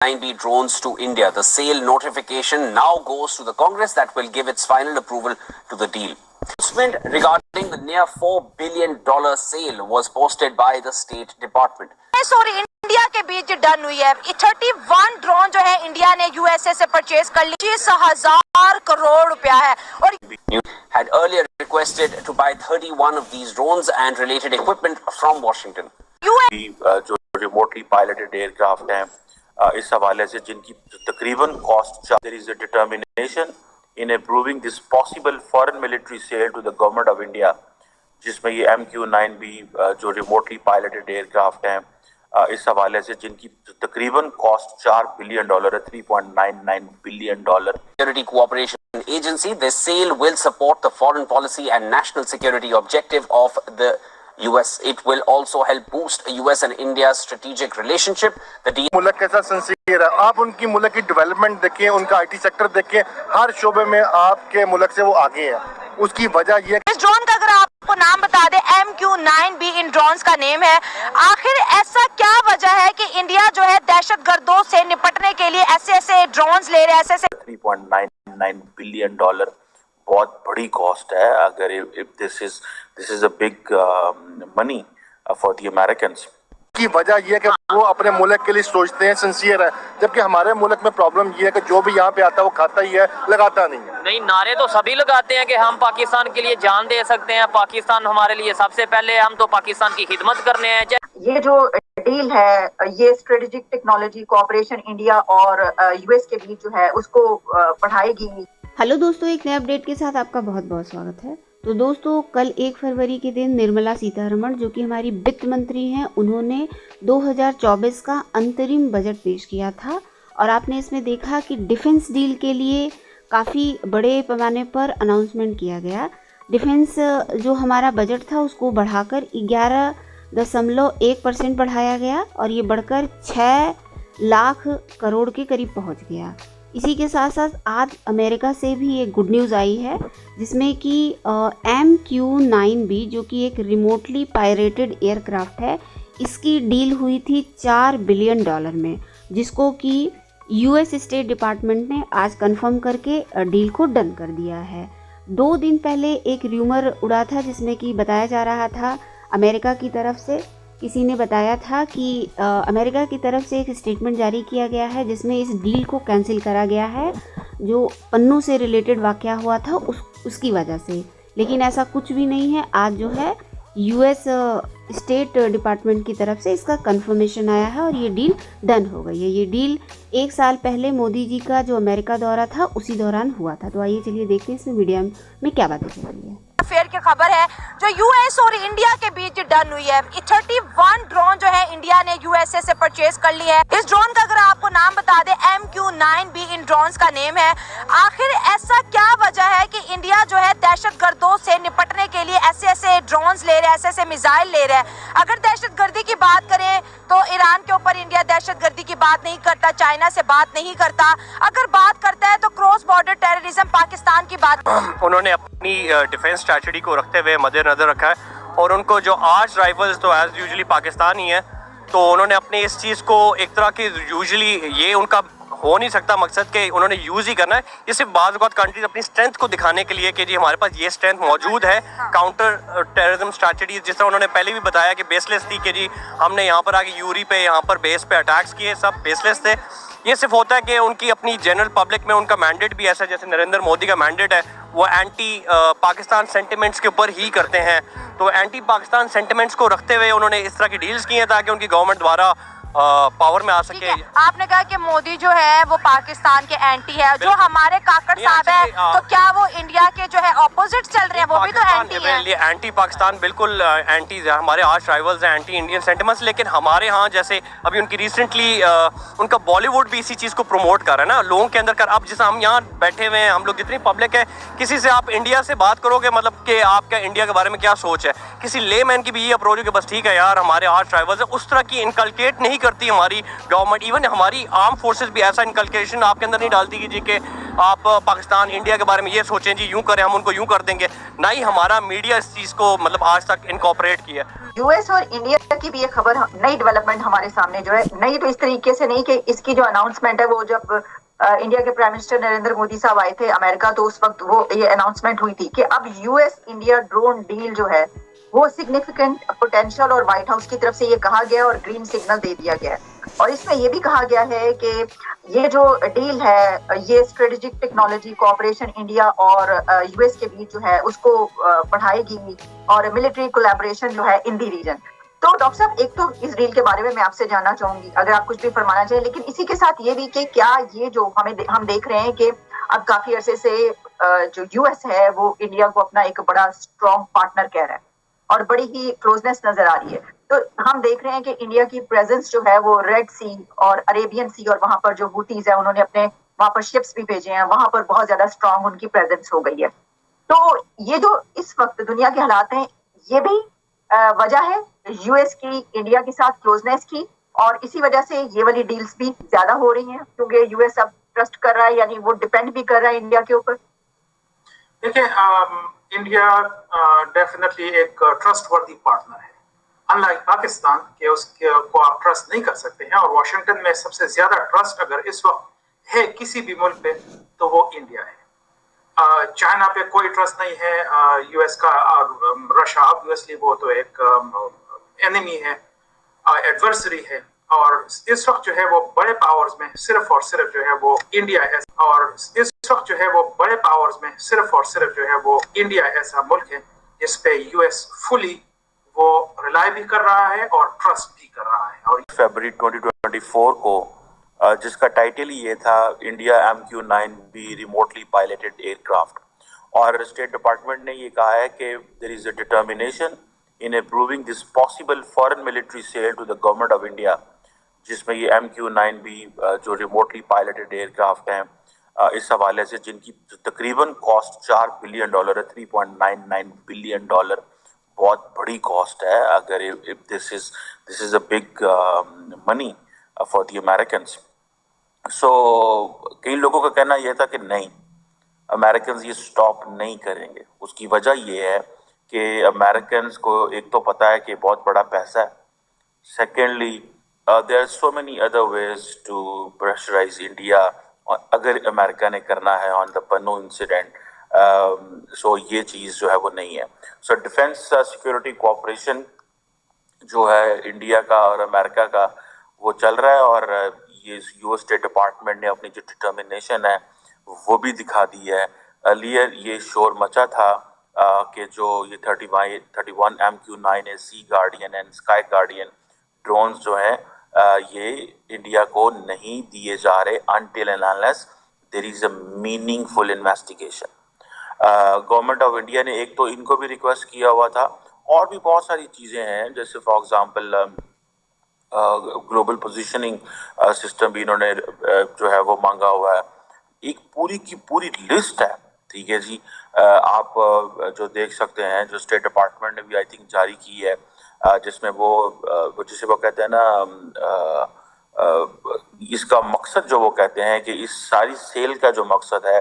9B drones to India. The sale notification now goes to the Congress that will give its final approval to the deal. Announcement regarding the near $4 billion sale was posted by the State Department. और India के बीच done हुई है। 31 drone जो है India ने USA से purchase कर ली, 25,000 करोड़ रुपया है। और had earlier requested to buy 31 of these drones and related equipment from Washington. जो रिमोटली पायलटेड एयरक्राफ्ट हैं, इस हवाले से जिनकी तकरीबन cost, there is a determination in approving this possible foreign military sale to the government of India, जिसमें ये MQ-9B जो रिमोटली पायलटेड एयरक्राफ्ट हैं, इस हवाले से जिनकी तकरीबन कॉस्ट $4 बिलियन है, $3.99 billion. Security Cooperation Agency, this sale will support the foreign policy and national security objective of the US. It will also help boost US and India's strategic relationship. The deal मुल्क कैसा sincere है, आप उनकी मुल्क की development देखें, उनका IT sector देखें, हर शोबे में आपके मुल्क से वो आगे है। उसकी वजह ये, इस ड्रोन का अगर आपको नाम बता दे, MQ-9B इन ड्रोन्स का नेम है। आखिर ऐसा क्या वजह है कि इंडिया जो है दहशतगर्दों से निपटने के लिए ऐसे ड्रोन्स ले रहे हैं? ऐसे $3.99 बिलियन बहुत बड़ी कॉस्ट है। अगर this is a big money for the Americans. की वजह ये है कि वो अपने मुल्क के लिए सोचते हैं, सिंसियर है, जबकि हमारे मुल्क में प्रॉब्लम ये है कि जो भी यहाँ पे आता है वो खाता ही है, लगाता नहीं है। नहीं, नारे तो सभी लगाते हैं कि हम पाकिस्तान के लिए जान दे सकते हैं, पाकिस्तान हमारे लिए सबसे पहले, हम तो पाकिस्तान की खिदमत करने हैं। ये जो डील है, ये स्ट्रेटेजिक टेक्नोलॉजी कोऑपरेशन इंडिया और यूएस के बीच जो है उसको बढ़ाएगी। हेलो दोस्तों, एक नए अपडेट के साथ आपका बहुत बहुत स्वागत है। तो दोस्तों, कल 1 फरवरी के दिन निर्मला सीतारमण, जो कि हमारी वित्त मंत्री हैं, उन्होंने 2024 का अंतरिम बजट पेश किया था और आपने इसमें देखा कि डिफेंस डील के लिए काफ़ी बड़े पैमाने पर अनाउंसमेंट किया गया। डिफेंस जो हमारा बजट था उसको बढ़ाकर 11.1% बढ़ाया गया और ये बढ़कर 6 लाख करोड़ के करीब पहुंच गया। इसी के साथ साथ आज अमेरिका से भी एक गुड न्यूज़ आई है, जिसमें कि MQ-9B, जो कि एक रिमोटली पायरेटेड एयरक्राफ्ट है, इसकी डील हुई थी $4 बिलियन में, जिसको कि US स्टेट डिपार्टमेंट ने आज कंफर्म करके डील को डन कर दिया है। 2 दिन पहले एक र्यूमर उड़ा था, जिसमें कि बताया जा रहा था, अमेरिका की तरफ से किसी ने बताया था कि अमेरिका की तरफ से एक स्टेटमेंट जारी किया गया है जिसमें इस डील को कैंसिल करा गया है, जो पन्नू से रिलेटेड वाक़या हुआ था उसकी वजह से। लेकिन ऐसा कुछ भी नहीं है। आज जो है US स्टेट डिपार्टमेंट की तरफ से इसका कंफर्मेशन आया है और ये डील डन हो गई है। ये डील 1 साल पहले मोदी जी का जो अमेरिका दौरा था उसी दौरान हुआ था। तो आइए चलिए देखते हैं इसमें मीडिया में क्या बातें चल रही है। फेयर की खबर है जो यूएस और इंडिया के बीच डन हुई है। 31 ड्रोन जो है इंडिया ने यूएसए से परचेज कर ली है। इस ड्रोन का अगर आपको नाम बता दे, MQ-9B इन ड्रोन्स का नेम है। आखिर ऐसा क्या वजह है कि इंडिया जो है दहशतगर्दों से निपटने के लिए ऐसे ड्रोन्स ले रहे हैं, ऐसे मिसाइल ले रहे हैं? अगर दहशतगर्दी की बात करें तो ईरान के ऊपर इंडिया दहशतगर्दी की बात नहीं करता, चाइना से बात नहीं करता। अगर बात करता है तो क्रॉस बॉर्डर टेररिज्म पाकिस्तान की बात। उन्होंने अपनी डिफेंस स्ट्रैटेजी को रखते हुए मद्देनजर रखा है और उनको जो आर्च राइवल्स तो एज यूजुअली पाकिस्तान ही है, तो उन्होंने अपनी इस चीज़ को एक तरह की, यूजुअली ये उनका हो नहीं सकता मकसद के उन्होंने यूज़ ही करना है। ये सिर्फ बाज़ औक़ात कंट्रीज अपनी स्ट्रेंथ को दिखाने के लिए कि जी हमारे पास ये स्ट्रेंथ मौजूद है। काउंटर टेररिज्म स्ट्रैटेजी, जिस तरह उन्होंने पहले भी बताया कि बेसलेस थी कि जी हमने यहाँ पर आके यूरी पे, यहाँ पर बेस पे अटैक्स किए, सब बेसलेस थे। ये सिर्फ होता है कि उनकी अपनी जनरल पब्लिक में उनका मैंडेट भी ऐसा, जैसे नरेंद्र मोदी का मैंडेट है, वो एंटी पाकिस्तान सेंटिमेंट्स के ऊपर ही करते हैं। तो एंटी पाकिस्तान सेंटिमेंट्स को रखते हुए उन्होंने इस तरह की डील्स की हैं ताकि उनकी गवर्नमेंट द्वारा पावर में आ सके। आपने कहा कि मोदी जो है वो पाकिस्तान के एंटी है, जो हमारे काकड़ साहब है, तो क्या वो इंडिया के जो है ऑपोजिट चल रहे हैं? वो भी तो एंटी है। एंटी पाकिस्तान बिल्कुल एंटी, हमारे आर्च राइवल्स हैं, एंटी इंडियन सेंटिमेंट्स। लेकिन हमारे यहाँ जैसे अभी उनकी रिसेंटली उनका बॉलीवुड भी इसी चीज़ को प्रमोट कर रहा है ना लोगों के अंदर कर। अब जैसे हम यहाँ बैठे हुए हैं, हम लोग जितनी पब्लिक है, किसी से आप इंडिया से बात करोगे, मतलब कि आपका इंडिया के बारे में क्या सोच है, किसी लेमैन की भी ये अप्रोच है कि बस ठीक है यार हमारे आर्च राइवल्स है, उस तरह की इनकलकेट नहीं नहीं करती हमारी गवर्नमेंट, इवन हमारी आर्म फोर्सेस भी ऐसा इनकलकेशन आपके अंदर नहीं डालती कि जी कि आप पाकिस्तान इंडिया के बारे में ये सोचें जी यूं करें हम उनको यूं कर देंगे। ना ही हमारा मीडिया इस चीज़ को मतलब आज तक इनकॉर्पोरेट किया। यूएस और इंडिया की भी ये खबर, नई डेवलपमेंट हमारे सामने जो है, नई तो इस तरीके से नहीं कि इसकी जो अनाउंसमेंट है वो जब इंडिया के प्राइम मिनिस्टर नरेंद्र मोदी साहब आए थे अमेरिका, तो उस वक्त वो ये अनाउंसमेंट हुई थी कि अब यूएस इंडिया ड्रोन डील जो है वो सिग्निफिकेंट पोटेंशियल, और व्हाइट हाउस की तरफ से ये कहा गया और ग्रीन सिग्नल दे दिया गया है। और इसमें ये भी कहा गया है कि ये जो डील है ये स्ट्रेटेजिक टेक्नोलॉजी कोऑपरेशन इंडिया और यूएस के बीच जो है उसको बढ़ाएगी, और मिलिट्री कोलैबोरेशन जो है इन दी रीजन। तो डॉक्टर साहब, एक तो इस डील के बारे में मैं आपसे जानना चाहूंगी, अगर आप कुछ भी फरमाना चाहें, लेकिन इसी के साथ ये भी कि क्या ये जो हम देख रहे हैं कि अब काफी अरसे से जो यूएस है वो इंडिया को अपना एक बड़ा स्ट्रॉन्ग पार्टनर कह रहा है और बड़ी ही क्लोजनेस नजर आ रही है, तो हम देख रहे हैं कि इंडिया की प्रेजेंस जो है वो रेड सी और अरेबियन सी, और वहां पर जो हूतीज है उन्होंने अपने वहां पर शिप्स भी भेजे हैं, वहां पर बहुत ज्यादा स्ट्रॉन्ग उनकी प्रेजेंस हो गई है। तो ये जो इस वक्त दुनिया के हालात हैं, ये भी वजह है यूएस की इंडिया के साथ क्लोजनेस की, और इसी वजह से ये वाली डील्स भी ज्यादा हो रही हैं क्योंकि यूएस अब ट्रस्ट कर रहा है, यानी वो डिपेंड भी कर रहा है इंडिया के ऊपर। देखिए, इंडिया डेफिनेटली एक ट्रस्टवर्दी पार्टनर है, अनलाइक पाकिस्तान के उसके को आप ट्रस्ट नहीं कर सकते हैं। और वाशिंगटन में सबसे ज्यादा ट्रस्ट अगर इस वक्त है किसी भी मुल्क पे तो वो इंडिया है। चाइना पे कोई ट्रस्ट नहीं है यूएस का, रशिया ऑब्वियसली वो तो एक एनिमी है, एडवर्सरी है, और इस वक्त जो है वो बड़े पावर्स में सिर्फ और सिर्फ जो है वो इंडिया है, और इस वक्त जो है वो बड़े पावर्स में सिर्फ और सिर्फ जो है वो इंडिया ऐसा मुल्क है जिस पे यूएस फुली वो रिलाई भी कर रहा है और ट्रस्ट भी कर रहा है। और फरवरी 2024 को जिसका टाइटल ही ये था India MQ-9B remotely piloted aircraft, और स्टेट डिपार्टमेंट ने ये कहा है कि there is a determination in approving this possible foreign military sale to the government of India, जिसमें ये MQ-9B जो रिमोटली पायलटेड एयरक्राफ्ट हैं, इस हवाले से जिनकी तकरीबन कॉस्ट $4 बिलियन है, $3.99 बिलियन, बहुत बड़ी कॉस्ट है। अगर this is a big money for the Americans. So कई लोगों का कहना यह था कि नहीं, अमेरिकन्स ये स्टॉप नहीं करेंगे। उसकी वजह यह है कि अमेरिकन्स को एक तो पता है कि बहुत बड़ा पैसा है, secondly there are so many other ways to pressurise India अगर अमेरिका ने करना है on the Pannu incident. So ये चीज़ जो है वो नहीं है। सो डिफेंस सिक्योरिटी कोऑपरेशन जो है इंडिया का और अमेरिका का वो चल रहा है, और ये यूएस स्टेट डिपार्टमेंट ने अपनी जो डिटर्मिनेशन है वो भी दिखा दी है। अर्लियर ये शोर मचा था कि जो ये 31 MQ-9A sea guardian and sky guardian drones जो हैं ये इंडिया को नहीं दिए जा रहे until and unless there is a meaningful investigation. Government of India ने एक तो इनको भी रिक्वेस्ट किया हुआ था, और भी बहुत सारी चीज़ें हैं, जैसे for example global positioning system भी इन्होंने जो है वो मांगा हुआ है। एक पूरी की पूरी लिस्ट है, ठीक है जी। आप जो देख सकते हैं, जो स्टेट डिपार्टमेंट ने भी आई थिंक जारी की है, जिसमें वो जिसे वो कहते हैं ना, इसका मकसद जो वो कहते हैं कि इस सारी सेल का जो मकसद है